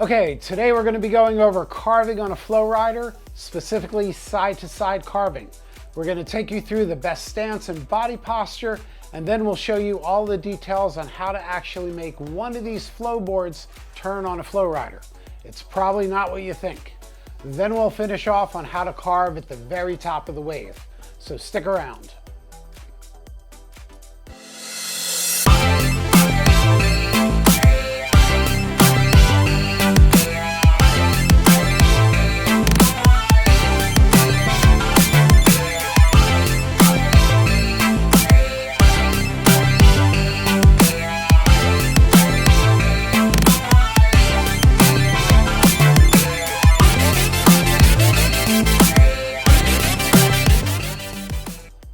Okay, today we're going to be going over carving on a Flowrider, specifically side-to-side carving. We're going to take you through the best stance and body posture, and then we'll show you all the details on how to actually make one of these flowboards turn on a Flowrider. It's probably not what you think. Then we'll finish off on how to carve at the very top of the wave. So stick around.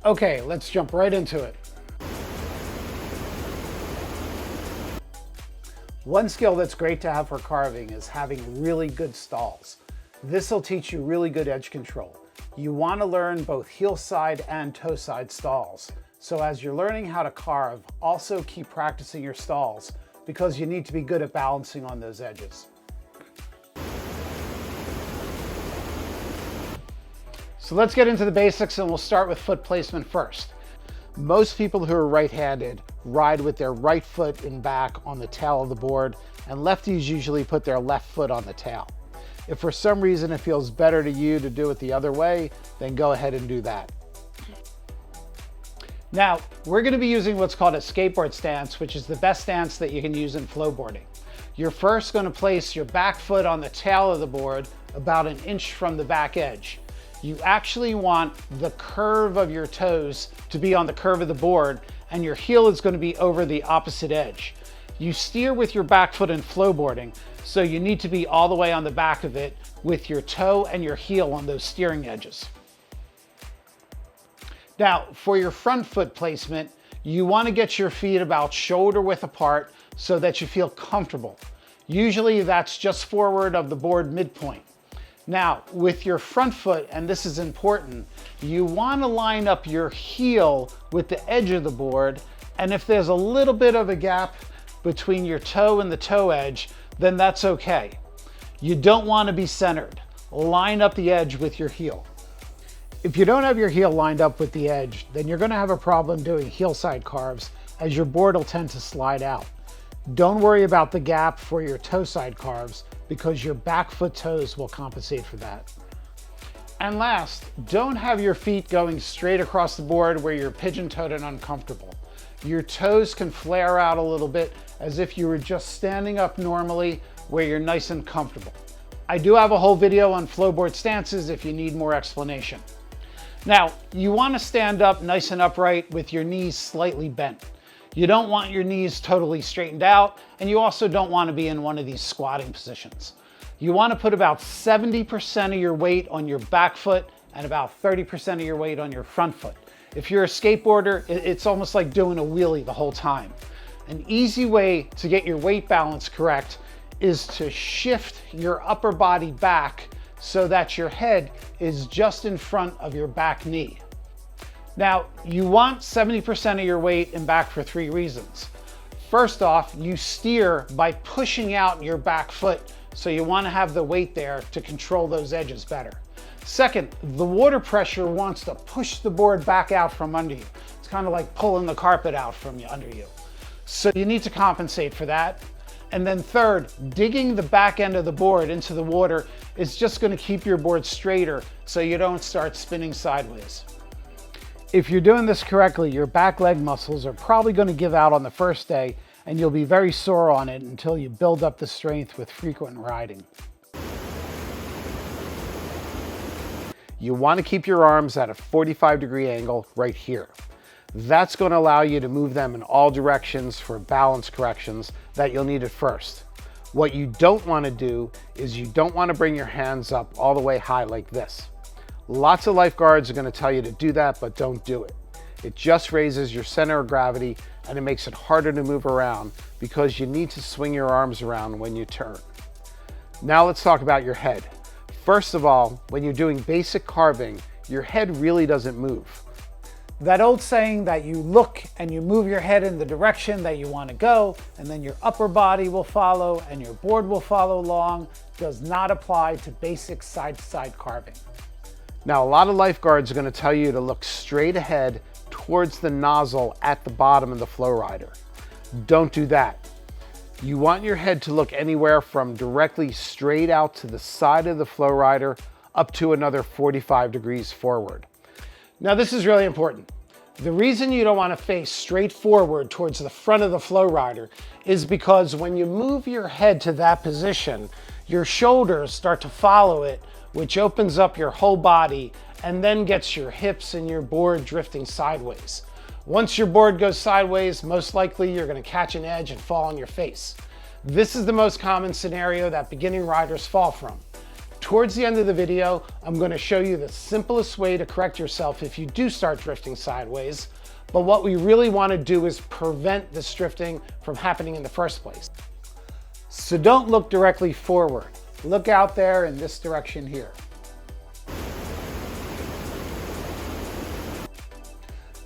Okay, let's jump right into it. One skill that's great to have for carving is having really good stalls. This will teach you really good edge control. You want to learn both heel side and toe side stalls. So as you're learning how to carve, also keep practicing your stalls because you need to be good at balancing on those edges. So let's get into the basics, and we'll start with foot placement first. Most people who are right-handed ride with their right foot in back on the tail of the board, and lefties usually put their left foot on the tail. If for some reason it feels better to you to do it the other way, then go ahead and do that. Now, we're going to be using what's called a skateboard stance, which is the best stance that you can use in flowboarding. You're first going to place your back foot on the tail of the board about an inch from the back edge. You actually want the curve of your toes to be on the curve of the board, and your heel is going to be over the opposite edge. You steer with your back foot in flowboarding, so you need to be all the way on the back of it with your toe and your heel on those steering edges. Now, for your front foot placement, you want to get your feet about shoulder width apart so that you feel comfortable. Usually that's just forward of the board midpoint. Now, with your front foot, and this is important, you want to line up your heel with the edge of the board, and if there's a little bit of a gap between your toe and the toe edge, then that's okay. You don't want to be centered. Line up the edge with your heel. If you don't have your heel lined up with the edge, then you're going to have a problem doing heel side carves, as your board will tend to slide out. Don't worry about the gap for your toe side carves, because your back foot toes will compensate for that. And last, don't have your feet going straight across the board where you're pigeon-toed and uncomfortable. Your toes can flare out a little bit as if you were just standing up normally where you're nice and comfortable. I do have a whole video on flowboard stances if you need more explanation. Now, you want to stand up nice and upright with your knees slightly bent. You don't want your knees totally straightened out, and you also don't want to be in one of these squatting positions. You want to put about 70% of your weight on your back foot and about 30% of your weight on your front foot. If you're a skateboarder, it's almost like doing a wheelie the whole time. An easy way to get your weight balance correct is to shift your upper body back so that your head is just in front of your back knee. Now, you want 70% of your weight in back for 3 reasons. First off, you steer by pushing out your back foot, so you want to have the weight there to control those edges better. Second, the water pressure wants to push the board back out from under you. It's kind of like pulling the carpet out from under you. So you need to compensate for that. And then third, digging the back end of the board into the water is just going to keep your board straighter so you don't start spinning sideways. If you're doing this correctly, your back leg muscles are probably going to give out on the first day, and you'll be very sore on it until you build up the strength with frequent riding. You want to keep your arms at a 45-degree angle right here. That's going to allow you to move them in all directions for balance corrections that you'll need at first. What you don't want to do is you don't want to bring your hands up all the way high like this. Lots of lifeguards are going to tell you to do that, but don't do it. It just raises your center of gravity, and it makes it harder to move around because you need to swing your arms around when you turn. Now let's talk about your head. First of all, when you're doing basic carving, your head really doesn't move. That old saying that you look and you move your head in the direction that you want to go, and then your upper body will follow and your board will follow along, does not apply to basic side-to-side carving. Now, a lot of lifeguards are going to tell you to look straight ahead towards the nozzle at the bottom of the Flowrider. Don't do that. You want your head to look anywhere from directly straight out to the side of the Flowrider up to another 45 degrees forward. Now, this is really important. The reason you don't want to face straight forward towards the front of the Flowrider is because when you move your head to that position, your shoulders start to follow it, which opens up your whole body and then gets your hips and your board drifting sideways. Once your board goes sideways, most likely you're going to catch an edge and fall on your face. This is the most common scenario that beginning riders fall from. Towards the end of the video, I'm going to show you the simplest way to correct yourself if you do start drifting sideways, but what we really want to do is prevent this drifting from happening in the first place. So don't look directly forward. Look out there in this direction here.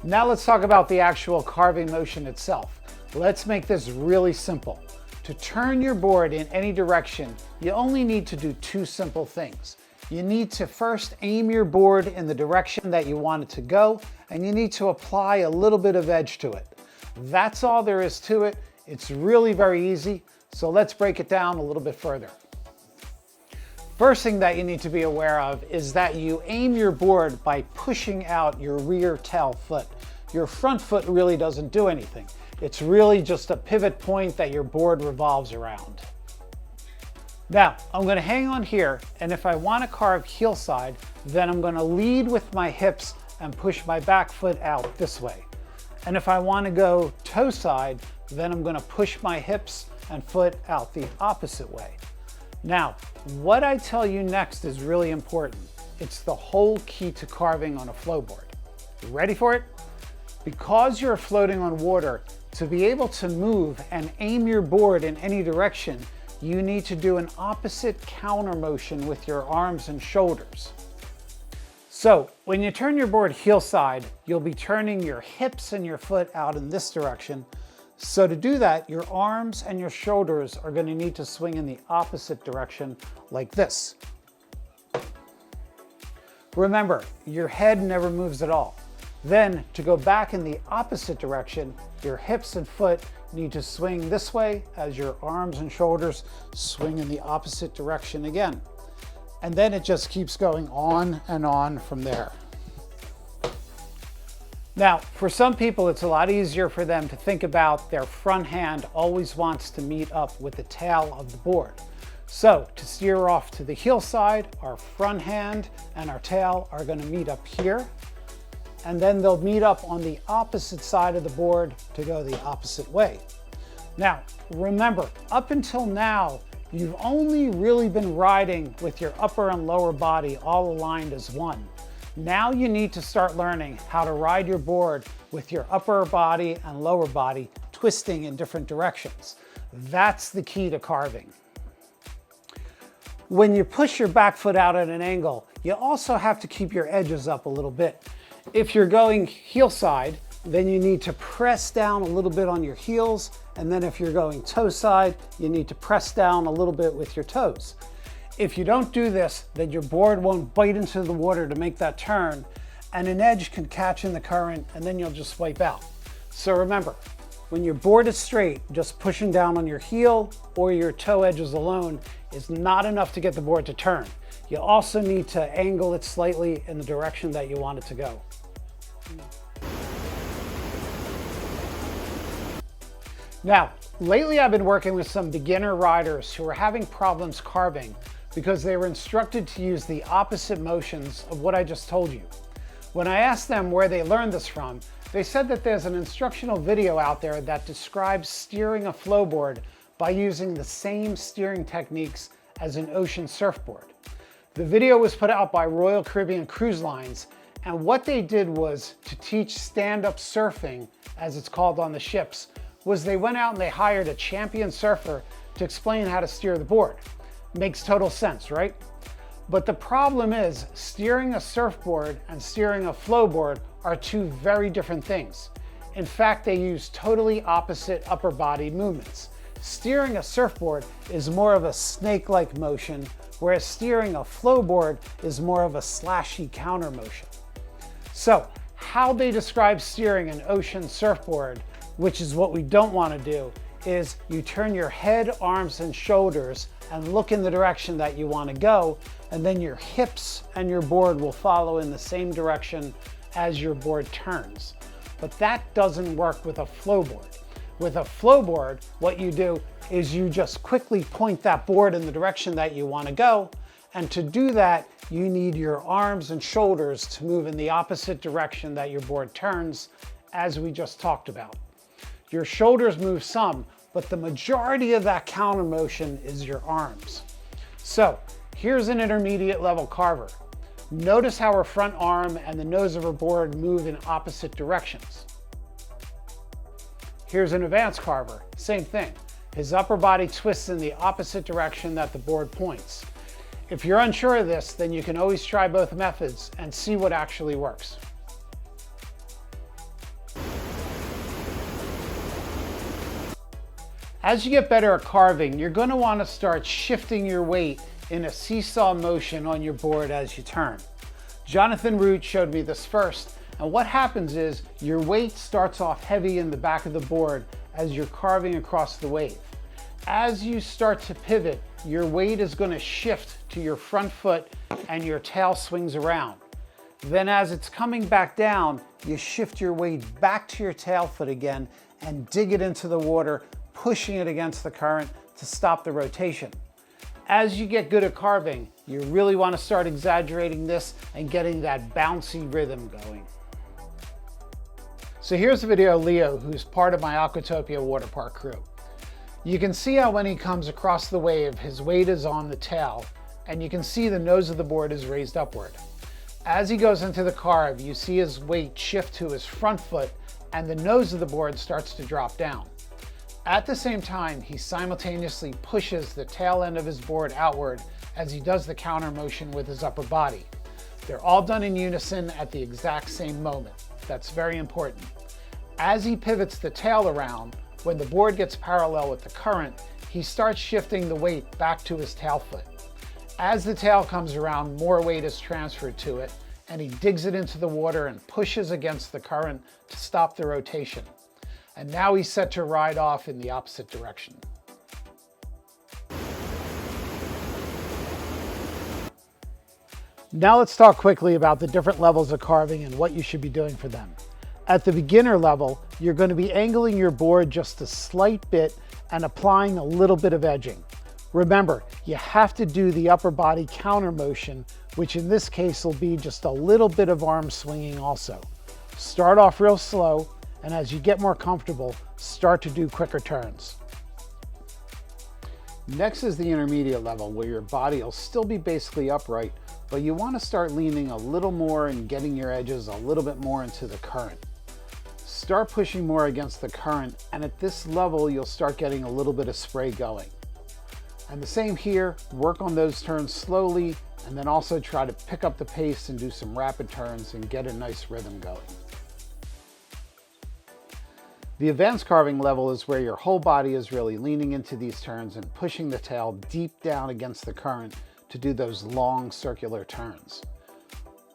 Now let's talk about the actual carving motion itself. Let's make this really simple. To turn your board in any direction, you only need to do two simple things. You need to first aim your board in the direction that you want it to go, and you need to apply a little bit of edge to it. That's all there is to it. It's really very easy, so let's break it down a little bit further. First thing that you need to be aware of is that you aim your board by pushing out your rear tail foot. Your front foot really doesn't do anything. It's really just a pivot point that your board revolves around. Now, I'm going to hang on here, and if I want to carve heel side, then I'm going to lead with my hips and push my back foot out this way. And if I want to go toe side, then I'm going to push my hips and foot out the opposite way. Now, what I tell you next is really important. It's the whole key to carving on a flowboard. You ready for it? Because you're floating on water, to be able to move and aim your board in any direction, you need to do an opposite counter motion with your arms and shoulders. So when you turn your board heel side, you'll be turning your hips and your foot out in this direction. So to do that, your arms and your shoulders are going to need to swing in the opposite direction like this. Remember, your head never moves at all. Then, to go back in the opposite direction, your hips and foot need to swing this way as your arms and shoulders swing in the opposite direction again. And then it just keeps going on and on from there. Now, for some people, it's a lot easier for them to think about their front hand always wants to meet up with the tail of the board. So to steer off to the heel side, our front hand and our tail are going to meet up here. And then they'll meet up on the opposite side of the board to go the opposite way. Now, remember, up until now, you've only really been riding with your upper and lower body all aligned as one. Now you need to start learning how to ride your board with your upper body and lower body twisting in different directions. That's the key to carving. When you push your back foot out at an angle, you also have to keep your edges up a little bit. If you're going heel side, then you need to press down a little bit on your heels, and then if you're going toe side, you need to press down a little bit with your toes. If you don't do this, then your board won't bite into the water to make that turn, and an edge can catch in the current, and then you'll just wipe out. So remember, when your board is straight, just pushing down on your heel or your toe edges alone is not enough to get the board to turn. You also need to angle it slightly in the direction that you want it to go. Now, lately I've been working with some beginner riders who are having problems carving because they were instructed to use the opposite motions of what I just told you. When I asked them where they learned this from, they said that there's an instructional video out there that describes steering a flowboard by using the same steering techniques as an ocean surfboard. The video was put out by Royal Caribbean Cruise Lines, and what they did was to teach stand-up surfing, as it's called on the ships, was they went out and they hired a champion surfer to explain how to steer the board. Makes total sense, right? But the problem is, steering a surfboard and steering a flowboard are two very different things. In fact, they use totally opposite upper body movements. Steering a surfboard is more of a snake-like motion, whereas steering a flowboard is more of a slashy counter motion. So, how they describe steering an ocean surfboard, which is what we don't want to do, is you turn your head, arms, and shoulders and look in the direction that you want to go, and then your hips and your board will follow in the same direction as your board turns. But that doesn't work with a flowboard. With a flowboard, what you do is you just quickly point that board in the direction that you want to go, and to do that, you need your arms and shoulders to move in the opposite direction that your board turns, as we just talked about. Your shoulders move some, but the majority of that counter motion is your arms. So here's an intermediate level carver. Notice how her front arm and the nose of her board move in opposite directions. Here's an advanced carver, same thing. His upper body twists in the opposite direction that the board points. If you're unsure of this, then you can always try both methods and see what actually works. As you get better at carving, you're going to want to start shifting your weight in a seesaw motion on your board as you turn. Jonathan Root showed me this first, and what happens is your weight starts off heavy in the back of the board as you're carving across the wave. As you start to pivot, your weight is going to shift to your front foot and your tail swings around. Then as it's coming back down, you shift your weight back to your tail foot again and dig it into the water, pushing it against the current to stop the rotation. As you get good at carving, you really want to start exaggerating this and getting that bouncy rhythm going. So here's a video of Leo, who's part of my Aquatopia water park crew. You can see how when he comes across the wave, his weight is on the tail, and you can see the nose of the board is raised upward. As he goes into the carve, you see his weight shift to his front foot, and the nose of the board starts to drop down. At the same time, he simultaneously pushes the tail end of his board outward as he does the counter motion with his upper body. They're all done in unison at the exact same moment. That's very important. As he pivots the tail around, when the board gets parallel with the current, he starts shifting the weight back to his tail foot. As the tail comes around, more weight is transferred to it, and he digs it into the water and pushes against the current to stop the rotation. And now he's set to ride off in the opposite direction. Now let's talk quickly about the different levels of carving and what you should be doing for them. At the beginner level, you're going to be angling your board just a slight bit and applying a little bit of edging. Remember, you have to do the upper body counter motion, which in this case will be just a little bit of arm swinging also. Start off real slow, and as you get more comfortable, start to do quicker turns. Next is the intermediate level, where your body will still be basically upright, but you want to start leaning a little more and getting your edges a little bit more into the current. Start pushing more against the current, and at this level you'll start getting a little bit of spray going. And the same here, work on those turns slowly, and then also try to pick up the pace and do some rapid turns and get a nice rhythm going. The advanced carving level is where your whole body is really leaning into these turns and pushing the tail deep down against the current to do those long circular turns.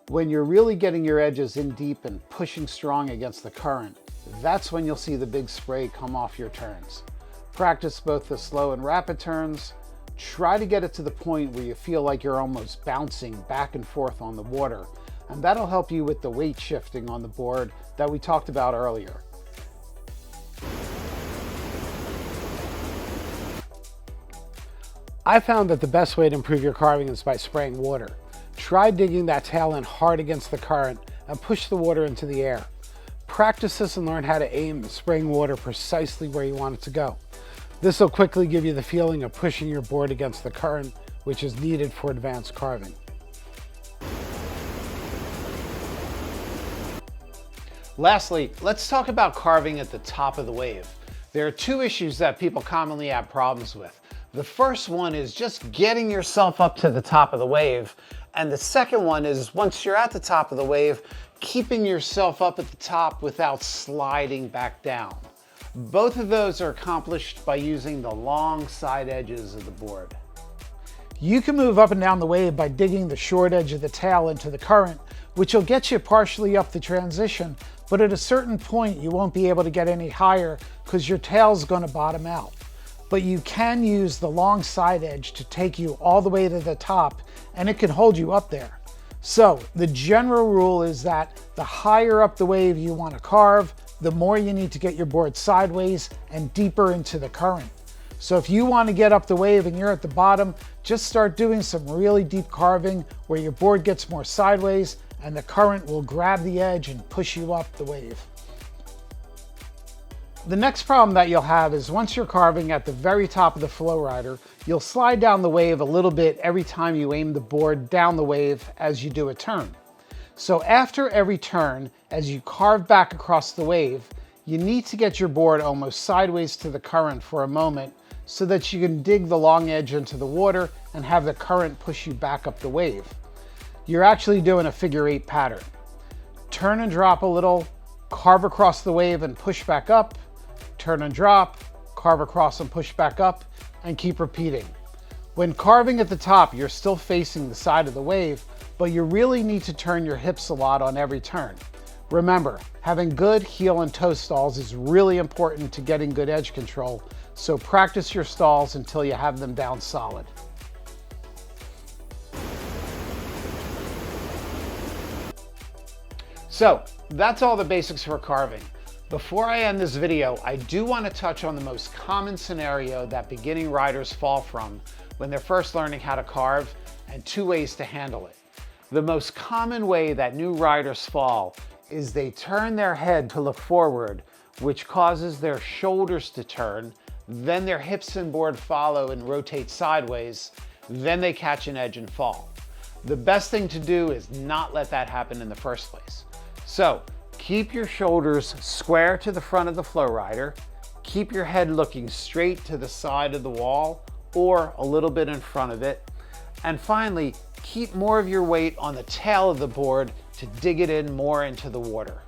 When you're really getting your edges in deep and pushing strong against the current, that's when you'll see the big spray come off your turns. Practice both the slow and rapid turns. Try to get it to the point where you feel like you're almost bouncing back and forth on the water, and that'll help you with the weight shifting on the board that we talked about earlier. I found that the best way to improve your carving is by spraying water. Try digging that tail in hard against the current and push the water into the air. Practice this and learn how to aim spraying water precisely where you want it to go. This will quickly give you the feeling of pushing your board against the current, which is needed for advanced carving. Lastly, let's talk about carving at the top of the wave. There are two issues that people commonly have problems with. The first one is just getting yourself up to the top of the wave. And the second one is once you're at the top of the wave, keeping yourself up at the top without sliding back down. Both of those are accomplished by using the long side edges of the board. You can move up and down the wave by digging the short edge of the tail into the current, which will get you partially up the transition, but at a certain point you won't be able to get any higher because your tail's going to bottom out. But you can use the long side edge to take you all the way to the top, and it can hold you up there. So the general rule is that the higher up the wave you want to carve, the more you need to get your board sideways and deeper into the current. So if you want to get up the wave and you're at the bottom, just start doing some really deep carving where your board gets more sideways and the current will grab the edge and push you up the wave. The next problem that you'll have is once you're carving at the very top of the Flowrider, you'll slide down the wave a little bit every time you aim the board down the wave as you do a turn. So after every turn, as you carve back across the wave, you need to get your board almost sideways to the current for a moment so that you can dig the long edge into the water and have the current push you back up the wave. You're actually doing a figure 8 pattern. Turn and drop a little, carve across the wave and push back up, turn and drop, carve across and push back up, and keep repeating. When carving at the top, you're still facing the side of the wave, but you really need to turn your hips a lot on every turn. Remember, having good heel and toe stalls is really important to getting good edge control, so practice your stalls until you have them down solid. So that's all the basics for carving. Before I end this video, I do want to touch on the most common scenario that beginning riders fall from when they're first learning how to carve, and two ways to handle it. The most common way that new riders fall is they turn their head to look forward, which causes their shoulders to turn, then their hips and board follow and rotate sideways, then they catch an edge and fall. The best thing to do is not let that happen in the first place. So keep your shoulders square to the front of the Flowrider, keep your head looking straight to the side of the wall or a little bit in front of it, and finally, keep more of your weight on the tail of the board to dig it in more into the water.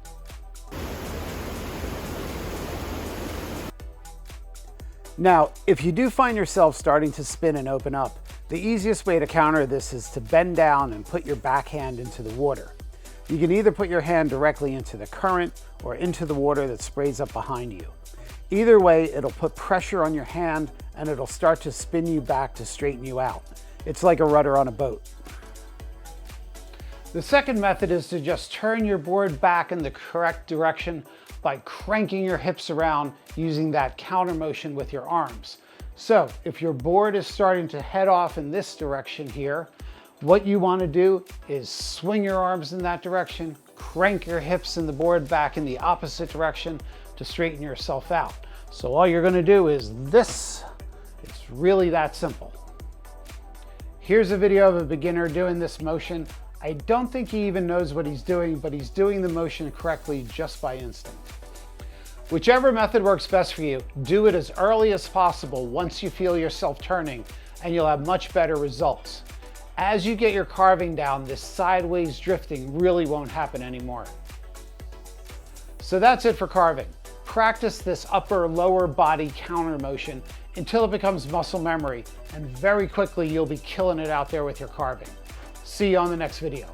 Now, if you do find yourself starting to spin and open up, the easiest way to counter this is to bend down and put your backhand into the water. You can either put your hand directly into the current or into the water that sprays up behind you. Either way, it'll put pressure on your hand and it'll start to spin you back to straighten you out. It's like a rudder on a boat. The second method is to just turn your board back in the correct direction by cranking your hips around using that counter motion with your arms. So if your board is starting to head off in this direction here, what you want to do is swing your arms in that direction, crank your hips and the board back in the opposite direction to straighten yourself out. So all you're going to do is this. It's really that simple. Here's a video of a beginner doing this motion. I don't think he even knows what he's doing, but he's doing the motion correctly just by instinct. Whichever method works best for you, do it as early as possible once you feel yourself turning, and you'll have much better results. As you get your carving down, this sideways drifting really won't happen anymore. So that's it for carving. Practice this upper-lower body counter motion until it becomes muscle memory, and very quickly you'll be killing it out there with your carving. See you on the next video.